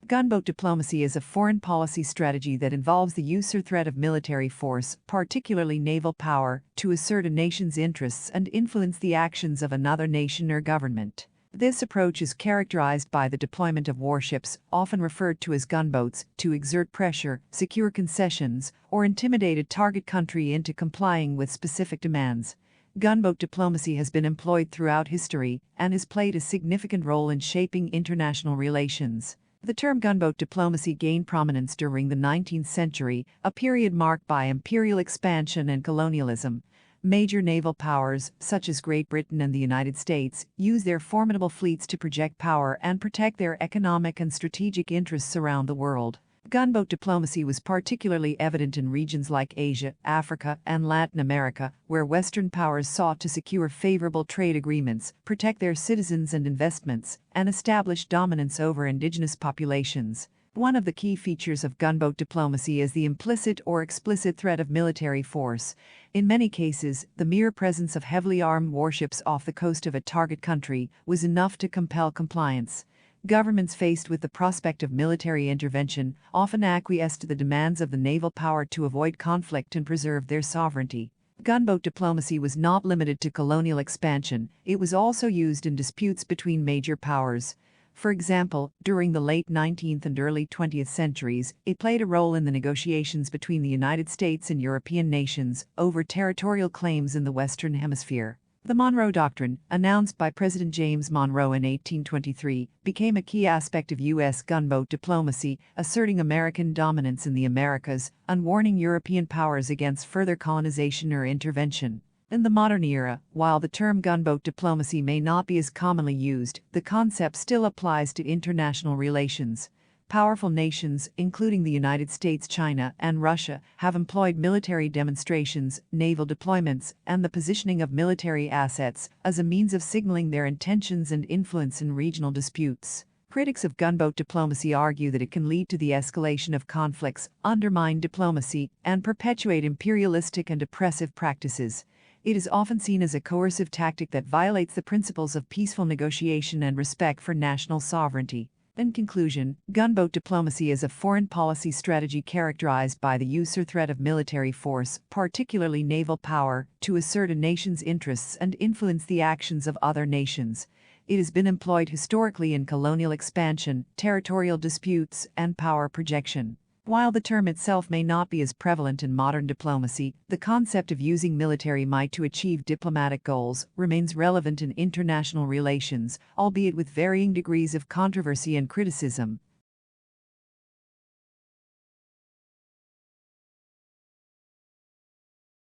Gunboat diplomacy is a foreign policy strategy that involves the use or threat of military force, particularly naval power, to assert a nation's interests and influence the actions of another nation or government. This approach is characterized by the deployment of warships, often referred to as gunboats, to exert pressure, secure concessions, or intimidate a target country into complying with specific demands. Gunboat diplomacy has been employed throughout history and has played a significant role in shaping international relations. The term gunboat diplomacy gained prominence during the 19th century, a period marked by imperial expansion and colonialism. Major naval powers, such as Great Britain and the United States, use their formidable fleets to project power and protect their economic and strategic interests around the world. Gunboat diplomacy was particularly evident in regions like Asia, Africa, and Latin America, where Western powers sought to secure favorable trade agreements, protect their citizens and investments, and establish dominance over indigenous populations. One of the key features of gunboat diplomacy is the implicit or explicit threat of military force. In many cases, the mere presence of heavily armed warships off the coast of a target country was enough to compel compliance. Governments faced with the prospect of military intervention often acquiesced to the demands of the naval power to avoid conflict and preserve their sovereignty. Gunboat diplomacy was not limited to colonial expansion, it was also used in disputes between major powers. For example, during the late 19th and early 20th centuries, it played a role in the negotiations between the United States and European nations over territorial claims in the Western Hemisphere. The Monroe Doctrine, announced by President James Monroe in 1823, became a key aspect of U.S. gunboat diplomacy, asserting American dominance in the Americas and warning European powers against further colonization or intervention. In the modern era, while the term gunboat diplomacy may not be as commonly used, the concept still applies to international relations. Powerful nations, including the United States, China, and Russia, have employed military demonstrations, naval deployments, and the positioning of military assets as a means of signaling their intentions and influence in regional disputes. Critics of gunboat diplomacy argue that it can lead to the escalation of conflicts, undermine diplomacy, and perpetuate imperialistic and oppressive practices. It is often seen as a coercive tactic that violates the principles of peaceful negotiation and respect for national sovereignty. In conclusion, gunboat diplomacy is a foreign policy strategy characterized by the use or threat of military force, particularly naval power, to assert a nation's interests and influence the actions of other nations. It has been employed historically in colonial expansion, territorial disputes, and power projection. While the term itself may not be as prevalent in modern diplomacy, the concept of using military might to achieve diplomatic goals remains relevant in international relations, albeit with varying degrees of controversy and criticism.